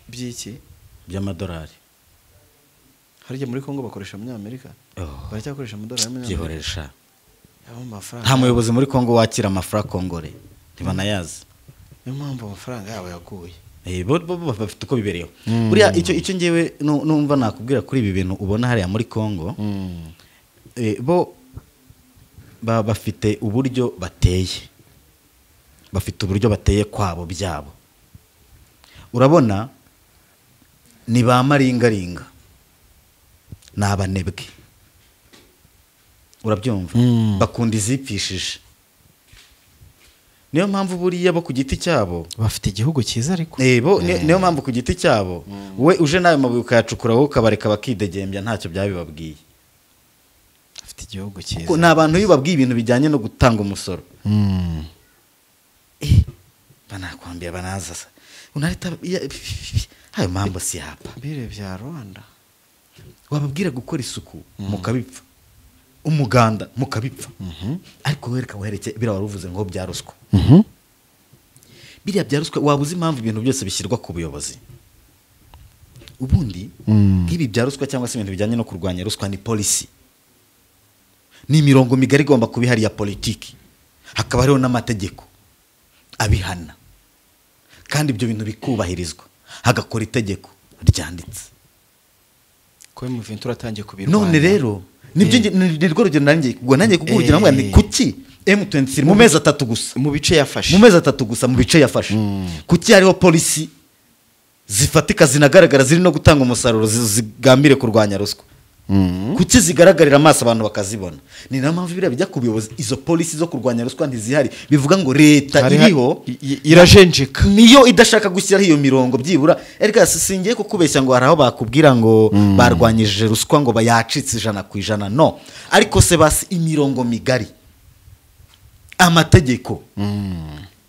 by'iki by'amadolari. Harya muri Kongo bakoresha Amerika? Baracyakoresha amadolari Amerika. Amafaranga. Nta muyobozi muri Kongo wakira amafaranga kongore. Ntibanayazi. Niyo mpamvu amafaranga yabo yaguye. Bo bafite uko bibereyeho. Buriya icyo ngewe numva nakubwira kuri ibi bintu ubona hariya muri Kongo. Bo bafite uburyo bateye. Bafite uburyo bateye kwabo byabo. Urabona ni ba maringaringa n'abanebwe. Urabyumva? Bakunda izipfishije. Niyo mpamvu buriya bo ku giti cyabo bafite igihugu cyiza ariko. Niyo mpamvu ku giti cyabo we uje nayo mabuye ukayacukura wowe ukabareka bakidegembya ntacyo byabibabwiye. Afite igihugu cyiza. Kuko nabanta iyo babwiye ibintu bijyanye no gutanga umusoro. Banakwambia banaza. Unaleta hayo mambo si hapa. Bire bya Rwanda. Wababwira gukora isuku mukabipfa. Umuganda mukabipfa. Ariko wereka wahereke bira waruvuze ngo bya ruswa. Biriya bya ruswa wabuze impamvu ibintu byose bishyirwa ku buyobozi. Ubundi nk'ibi bya ruswa cyangwa se ibintu bijyanye no kurwanya ruswa ni policy. Ni imirongo migari igomba kubihari ya politiki. Hakaba hariho n'amategeko abihana. kandi ibyo bintu bikubahirizwa hagakora itegeko ryanditse ko M23 atangiye kubirwanya none rero nibyo nirwo rugero nanjye kugurugira ngo ni kuki M23 mu mezi 3 gusa mu bice yafashe mu bice yafashe kuki hariho polisi zifatika zinagaragara ziri no gutanga umusaruro zigambire kurwanya ruswa kuki zigaragarira amaso abantu bakazibona ni na mpamvu biriya bijya ku buyobozi izo polisi zo kurwanya ruswa ntizihari bivuga ngo leta iriho irajenjeka niyo idashaka gushyiraho iyo mirongo byibura erega singiye kukubeshya ngo haraho bakubwira ngo barwanyije ruswa ngo bayacitse 100% no ariko se basi imirongo migari amategeko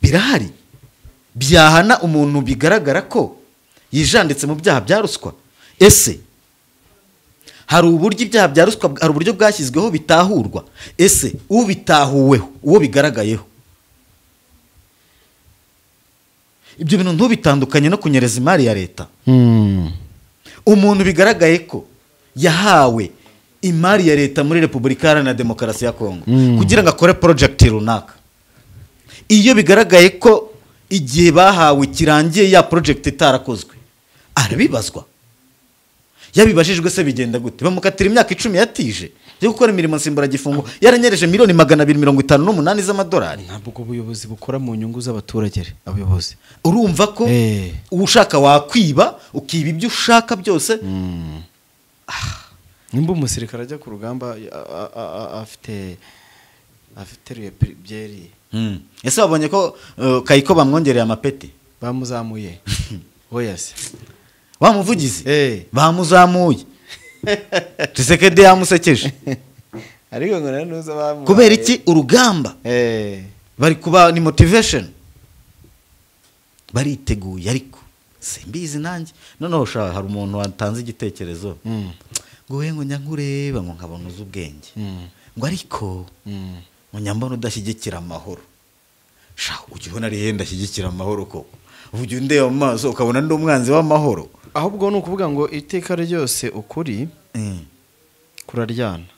birahari byahana umuntu bigaragara ko yijanditse mu byaha bya ruswa ese hari uburyo ibyaha bya ruswa hari uburyo bwashyizweho bitahurwa ese ubitahuweho uwo bigaragayeho ibyo bintu ntubitandukanye no kunyereza imari ya leta umuntu bigaragaye ko yahawe imari ya leta muri Repubulika Iharanira Demokarasi ya Kongo kugira ngo akore project runaka iyo bigaragaye ko igihe bahawe kirangiye ya project itarakozwe arabibazwa yabibajijwe se bigenda gute bamukatira imyaka 10 yatije yo gukora imirimo nsimbura gifungo yaranyereje miliyoni 258 z'amadolari ntabwo ubuyobozi bukora mu nyungu z'abaturage abayobozi urumva ko ushaka wakwiba ukiba ibyo ushaka byose nimba umusirikare ajya ku rugamba afite byeri ese wabonye ko Kayiko bamwongereye amapeti bamuzamuye oyase wamuvugizi bamuzamuye Tshisekedi yamusekeje ariko ngo nanuza bamu kubera iki urugamba bari kuba ni motivation bariteguye ariko simbizi nanjye noneho hari umuntu watanze igitekerezo ngo we ngo nyankureba ngo nkabona ubwenge ngo ariko ngo nyambona udashyigikira amahoro sha ujyibona ari henda ashyigikira amahoro koko ujye ndeba mu maso ukabona ndi umwanzi w'amahoro ahubwo ni ukuvuga ngo iteka ryose ukuri kuraryana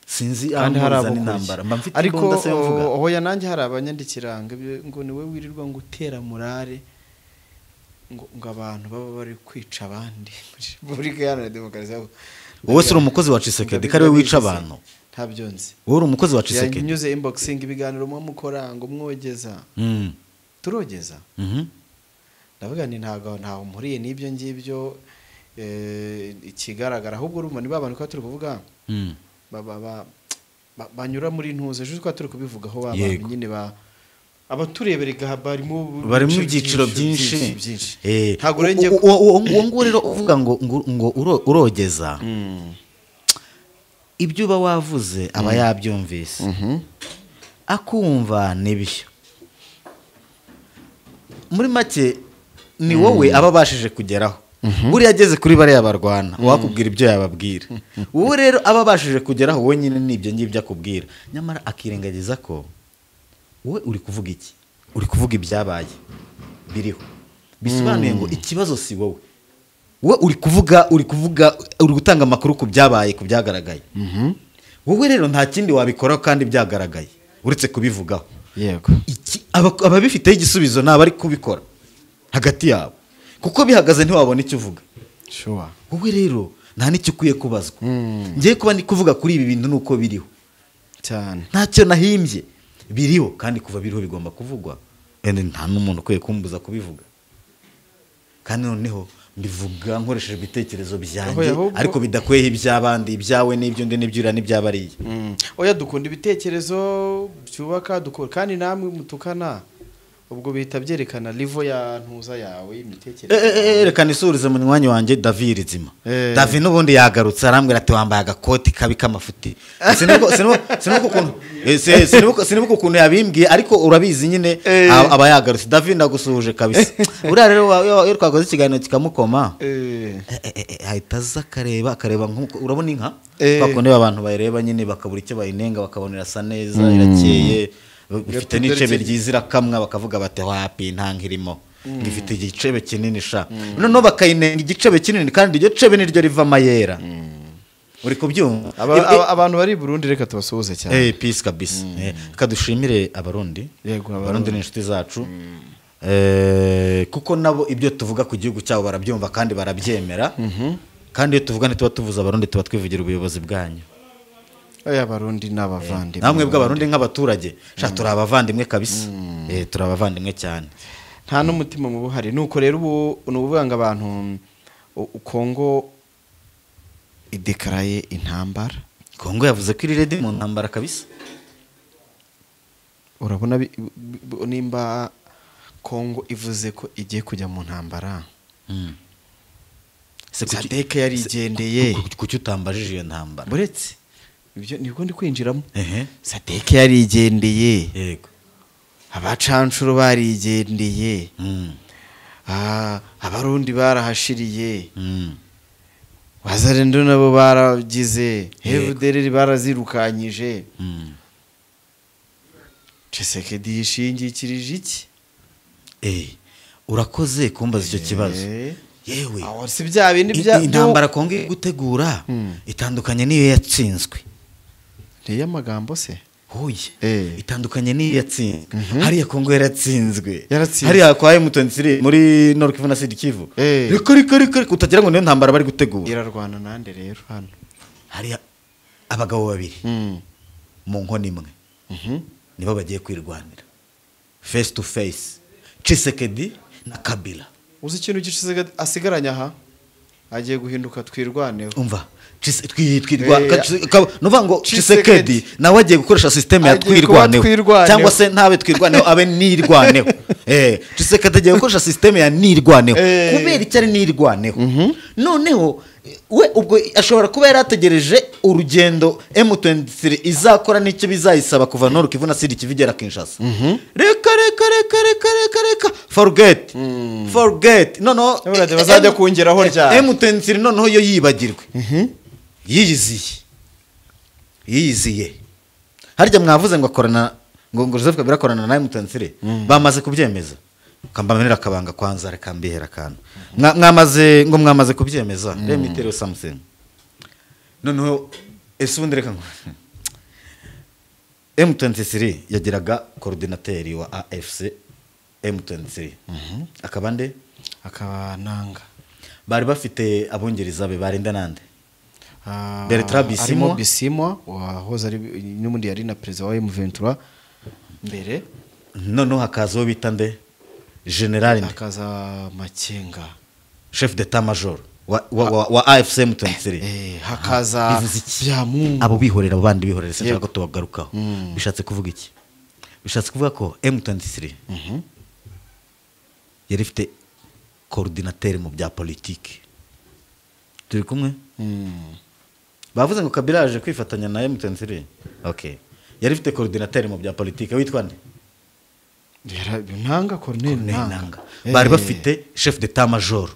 sinzi kandi hari intambara mba mfite ariko imbunda se mvuga hoya nanjye hari abanyandikiranga ngo niwe wirirwa ngo utera murare ngo abantu baba bari kwica abandi muri Iharanira Demokarasi wowe uri umukozi wa Tshisekedi kari we wica abantu ntabyo nzi wowe uri umukozi wa Tshisekedi yanyuze inboxing ibiganiro mu mukora ngo mwogeza turogeza ndavuga ni ntago mpuriye n'ibyo ngibyo ikigaragara ahubwo urumva ni babantu ko turi kuvuga banyura muri ntuze ejo ko turi kubivugaho babantu nyine abatureberega barimo ibyiciro byinshi ntago urenge uwo rero uvuga ngo urogeza ibyo uba wavuze aba yabyumvise akumva n'ibyo muri make ni wowe aba abashije kugeraho buriya ageze kuri bariya barwana wakubwira ibyo yababwira wowe rero aba abashije kugeraho wowe nyine n'ibyo ngibyo akubwira nyamara akirengagiza ko wowe uri kuvuga iki uri kuvuga ibyabaye biriho bisobanuye ngo ikibazo si wowe wowe uri gutanga amakuru ku byabaye ku byagaragaye wowe rero nta kindi wabikoraho kandi byagaragaye uretse kubivugaho yego ababifiteho igisubizo ntabwo ari kubikora hagati yabo kuko bihagaze ntiwabona icyo uvuga wowe rero nta n'icyo ukwiye kubazwa ngiye kuba ndi kuvuga kuri ibi bintu nuko biriho cyane ntacyo nahimbye biriho kandi kuva biriho bigomba kuvugwa nta n'umuntu ukwiye kumbuza kubivuga kandi noneho mbivuga nkoresheje ibitekerezo byanjye ariko bidakweho iby'abandi ibyawe n'ibyo ndi n'ibyura n'ibyabariye oya dukunda ibitekerezo byubaka dukora kandi namwe mutukana ubwo bihita byerekana level ya ntuza yawe imitekerereze reka nisurize mu mwanya wanjye David Rizima David n'ubundi yagarutse arambwira ati wambaye agakoti kabi k'amafuti sinibuka ukuntu yabimbwiye ariko urabizi nyine aba yagarutse David ndagusuhuje kabisa buriya rero iyo twakoze ikiganiro kikamukoma ahita aza akareba nk'uko urabona inka bakunde abantu bayireba nyine bakabura icyo bayinenga bakabona irasa neza irakeye bifite n'icebe ryizira kamwe bakavuga bati wapi ntanga irimo gifite igicebe kinini sha noneho bakayinenga igicebe kinini kandi iryo cebe niryo riva amayera uri kubyumva abantu bari Burundi reka tubasuhuze cyane peace kabisa reka dushimire abarundi ni inshuti zacu kuko nabo ibyo tuvuga ku gihugu cyabo barabyumva kandi barabyemera kandi iyo tuvuga ntituba tuvuza abarundi tuba twivugira ubuyobozi bwanyu abarundi n'abavandimwe namwe bw'abarundi nk'abaturage turi abavandimwe kabisa turi abavandimwe cyane nta n'umutima mu buhari nuko rero ubu ni ukuvuga ngo abantu Kongo idekaraye intambara. Kongo yavuze ko iri ready mu ntambara kabisa. Urabona nimba Kongo ivuze ko igiye kujya mu ntambara. Sadeke yarigendeye kuki utambajije iyo ntambara buretse ibyo nibwo ndi kwinjiramo. Sadeke yarigendeye yego abacancuro barigendeye abarundi barahashiriye bazarendo nabo baragize FDLR barazirukanyije Tshisekedi yishingikirije iki urakoze kumbaza icyo kibazo yewe aho si bya bindi bya intambara Kongo gutegura itandukanye niyo yatsinzwe niyo magambo se hoye itandukanye niyo yatsinzwe hariya Kongo yaratsinzwe hariya kwa M23 muri Nord Kivu na Sud Kivu riko utagira ngo niyo ntambara bari gutegura irarwana nande rero hano hariya abagabo babiri mu nkono imwe nibo bagiye kwirwanira face to face Tshisekedi na Kabila. Uzi ikintu Tshisekedi asigaranya aha agiye guhinduka twirwaneho umva nuvuga ngo Tshisekedi nawe agiye gukoresha system ya twirwaneho cyangwa se ntabe twirwaneho abe nirwaneho Tshisekedi agiye gukoresha system ya nirwaneho kubera icyari nirwaneho noneho we ubwo ashobora kuba yarategereje urugendo M23 izakora n'icyo bizayisaba kuva Nord Kivu na Sud Kivu igera Kinshasa reka forget no bazajya kongeraho rya M23 noneho yo yibagirwe yiyiziye harya mwavuze ngo akorana ngo Joseph Kabila akorana na M23 bamaze kubyemeza kambamenera kabanga kwanza reka mbihera kantu mwamaze kubyemeza remitero something noneho esubundi reka M23 yagiraga coordinateur wa AFC M23 akabande akabananga bari bafite abongereza be barinda nande Bertrand Bisimwa wahoze ari n'umundi yari na president wa M23 mbere noneho hakazo bitande General akaza Makenga chef d'état major wa AFC M23 hakaza abo bihorera abandi bihorera sinshaka ko tubagarukaho bishatse kuvuga iki bishatse kuvuga ko M23 yari ifite coordinateur mu bya politique turi kumwe bavuze ngo Kabila aje kwifatanya na M23 okay yari ifite coordinateur mu bya politique witwa nde Ntanga Corneille Ntanga bari bafite chef d'état major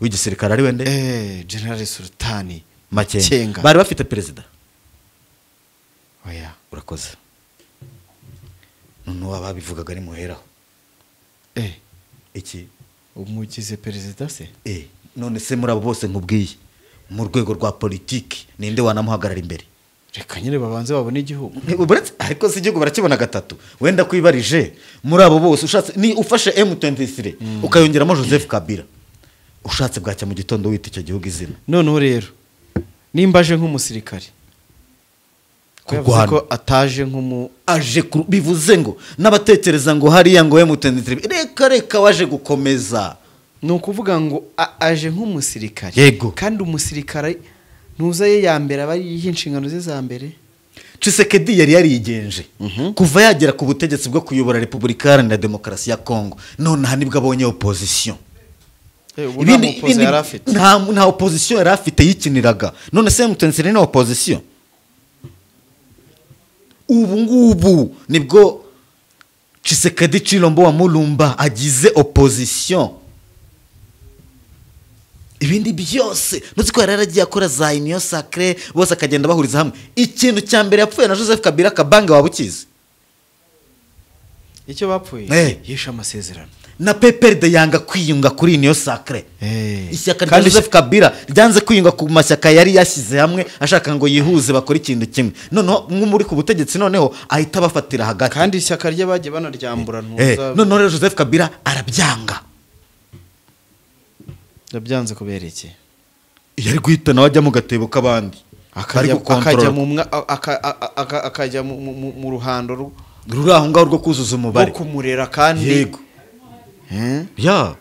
w'igisirikare ari wende General Sultani Makenga bari bafite president oya urakoze none wababivugaga ari muheraho iki umugize president se none se muri abo bose nkubwiye mu rwego rwa politiki ninde wanamuhagarara imbere reka nyine babanze babone igihugu ariko si igihugu barakibona gatatu wenda kwibarije muri abo bose ushatse ni ufashe M23 ukayongeramo Joseph Kabila ushatse bwacya mu gitondo wita icyo gihugu izina noneho rero nimbaje nk'umusirikare ko ataje aje bivuze ngo n'abatekereza ngo hariya ngo M23 reka waje gukomeza ni ukuvuga ngo aje nk'umusirikare yego kandi umusirikare ntuzaye ya mbere aba yihe inshingano ze za mbere Tshisekedi yari yarigenje kuva yagera ku butegetsi bwo kuyobora Repubulika Iharanira Demokarasi ya Kongo none aha nibwo abonye opposition nta opposition yari afite yikiniraga none se M23 ni opposition ubu ngubu nibwo Tshisekedi Chilombo wa Mulumba agize opposition ibindi byose nuzi ko yaragiye akora za union sacrée bose akagenda bahuriza hamwe ikintu cya mbere yapfuye na Joseph Kabila Kabange wabukize icyo bapfuye yisha amasezerano na PPRD yanga kwiyunga kuri niyo sacre ishyaka rya Kandi Joseph Kabila ryanze kwiyunga ku mashyaka yari yashyize hamwe ashaka ngo yihuze bakore ikintu kimwe noneho muri ku butegetsi noneho ahita bafatira hagati kandi ishyaka rye bagiye banaryambura noneho rero Joseph Kabila arabyanga yabyanze kubera iki yari guhita nawe ajya mu gatebo k'abandi akajya mu ruhando ruri aho ngaho rwo kuzuza umubare wo kumurera kandi yego ya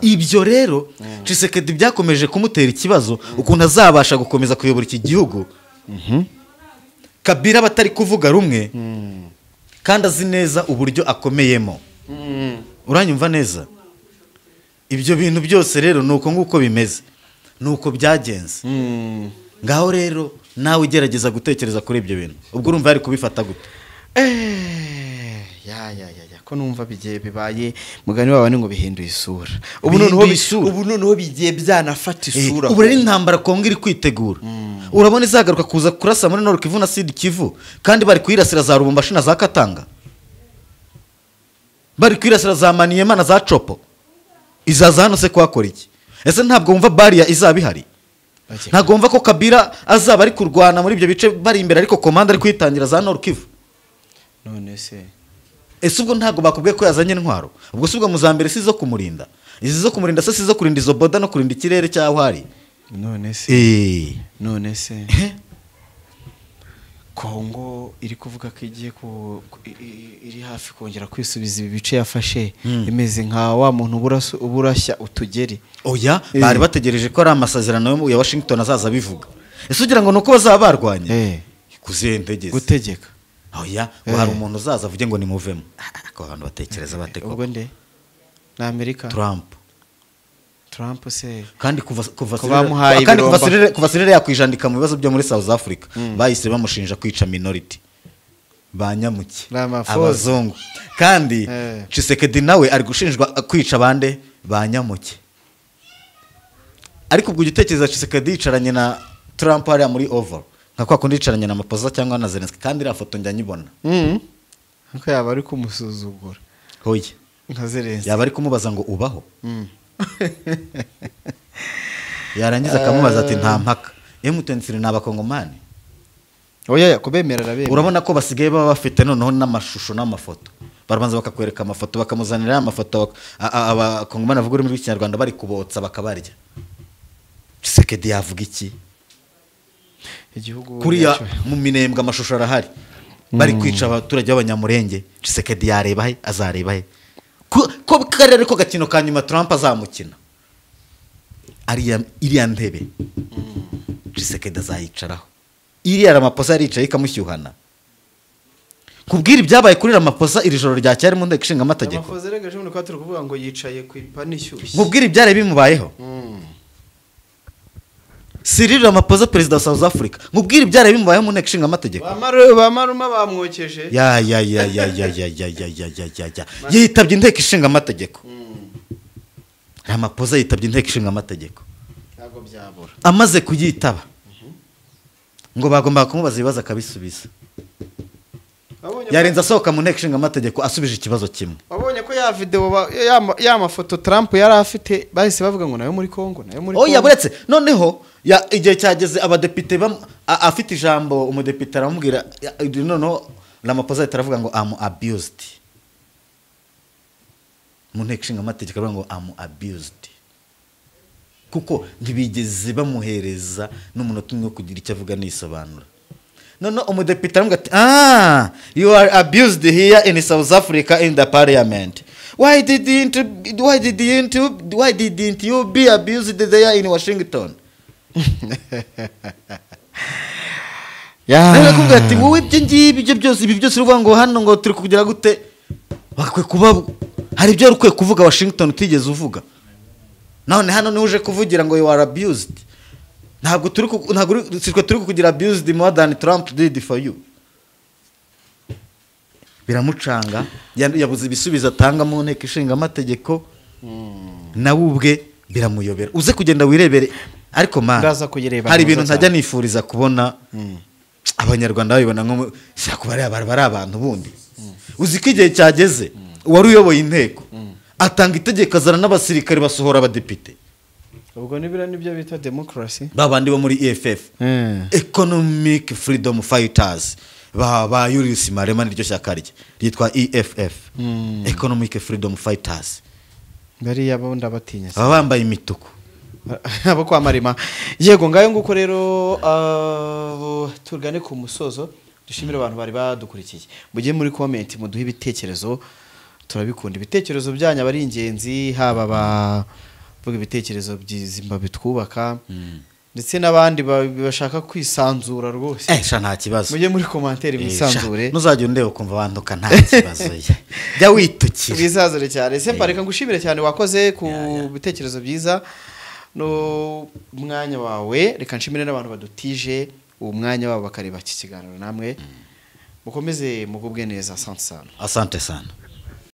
ibyo rero Tshisekedi byakomeje kumutera ikibazo ukuntu azabasha gukomeza kuyobora iki gihugu Kabila batari kuvuga rumwe kandi azi neza uburyo akomeyemo uranyumva neza ibyo bintu byose rero nuko nguko bimeze nuko byagenze ngaho rero nawe ugerageza gutekereza kuri ibyo bintu ubwo urumva yari kubifata gute ko numva bigiye bibaye mugani wabane ngo bihinduye isura ubu noneho bigiye byanafata isura ubu rero intambara Kongo iri kwitegura urabona izagaruka kuza kurasa muri Nord Kivu na Sud Kivu kandi bari kwirasira za Lubumbashi na za Katanga bari kwirasira za Maniema na za Chopo izaza hano se kwakora iki ese ntabwo wumva baria izaba ihari ntabwo wumva ko Kabila azaba ari kurwana muri ibyo bice bari imbere ariko komanda ari kwitangira za Nord Kivu none se ese ubwo ntabwo bakubwiye ko yazanye intwaro ubwo se ubwo muzambere si zo kumurinda izi zo kumurinda se si zo kurinda izo boda no kurinda ikirere cyaho hari none se Kongo iri kuvuga ko igiye iri hafi kongera kwisubiza ibi bice yafashe imeze nka wa muntu uburashya utugeri oya bari bategereje ko ari amasezerano ya Washington azaza bivuga ese ugira ngo nuko bazaba barwanye kuzentegeza gutegeka oya hari umuntu uzaza avuge ngo nimuvemo ko abantu batekereza bateko ubwo nde na Amerika Trump se kandi kuva sirere yakwijandika mu bibazo byo muri South Africa bahise bamushinja kwica minority banyamuke abazungu kandi Tshisekedi nawe ari gushinjwa kwica bande banyamuke ariko ubwo igitekerezo Tshisekedi yicaranye na Trump ari muri Oval nka kwa kundi yicaranye na Mapoza cyangwa na Zelensky kandi iriya foto njya nyibona nko yaba ari kumusuzugura hoye nka Zelensky yaba ari kumubaza ngo ubaho yarangiza akamubaza ati nta mpaka M23 n'abakongomani oya kubemerera bemera urabona ko basigaye baba bafite noneho n'amashusho n'amafoto barabanza bakakwereka amafoto bakamuzanira amafoto abakongomani bavuga ururimi rw'ikinyarwanda bari kubotsa bakabarya Tshisekedi yavuga iki igihugu kuriya mu minembwe amashusho arahari bari kwica abaturage b'abanyamurenge Tshisekedi yareba he azareba he ko karere ko gakino ka nyuma Trump azamukina iriya ntebe Tshisekedi azayicaraho iriya Ramaphosa yaricaye ikamushyuhana kubwira ibyabaye kuri Ramaphosa iri joro rya cyari mu nteko ishinga amategeko Ramaphosa regaje muri kwaturu kuvuga ngo yicaye ku ipani ishyushye mubwira ibyare bimubayeho Cyril Ramaphosa perezida wa South Africa mubwira ibyare bimubayeho mu nteko ishinga amategeko bamaruma bamwokeje yitabye inteko ishinga amategeko Ramaphosa yitabye inteko ishinga amategeko ntago byabura amaze kuyitaba ngo bagomba kumubaza ibibazo akabisubiza yarenze asohoka mu nteko ishinga amategeko asubije ikibazo kimwe wabonye ko ya video ya mafoto Trump yari afite bahise bavuga ngo nayo muri Kongo oya buretse noneho igihe cyageze abadepite afite ijambo umudepite aramubwira noneho Ramaphosa aravuga ngo am abused mu nteko ishinga amategeko aravuga ngo am abused kuko ntibigeze bamuhereza n'umunota umwe kugira icyo avuga nisobanura none umudepite aramubwira ati you are abused here in South Africa in the parliament why didn't you be abused there in Washington nakubwira ati wowe ibyo ngibyo ibyo byose ibi byose uvuga ngo hano ngo turi kugira gute bakwiye kuba hari ibyo ukwiye kuvuga Washington utigeze uvuga none hano niho uje kuvugira ngo you are abused ntabwo turi kugira abused more than Trump did for you biramucanga yabuze ibisubizo atanga mu nteko ishinga amategeko nawe ubwe biramuyobera uze kugenda wirebere ariko hari ibintu ntajya nifuriza kubona abanyarwanda babibona nko kuba ari abantu bundi uzi ko igihe cyageze wari uyoboye inteko atanga itegeko azana n'abasirikare basohora abadepite ubwo nibyo bita demokarasi babandi bo muri EFF Economic Freedom Fighters ba Julius Marema niryo shyaka rye ryitwa EFF Economic Freedom Fighters bariya bo ndabatinya baba bambaye imituku abo kwa Marema yego ngayo nguko rero turgane ku musozo dushimire abantu bari badukurikiye mujye muri comment muduhe ibitekerezo turabikunda ibitekerezo byanyu bari ingenzi haba bavuga ibitekerezo byizimba bitwubaka ndetse n'abandi bashaka kwisanzura rwose sha nta kibazo mujye muri commentaire bisanzure nuzajya ndeba ukumva banduka nta kibazo jya witukira bizazure cyane sempa reka ngushimire cyane wakoze ku bitekerezo byiza no mwanya wawe reka nshimire n'abantu badutije uwo mwanya wabo bakareba iki kiganiro namwe mukomeze mugubwe neza asante sana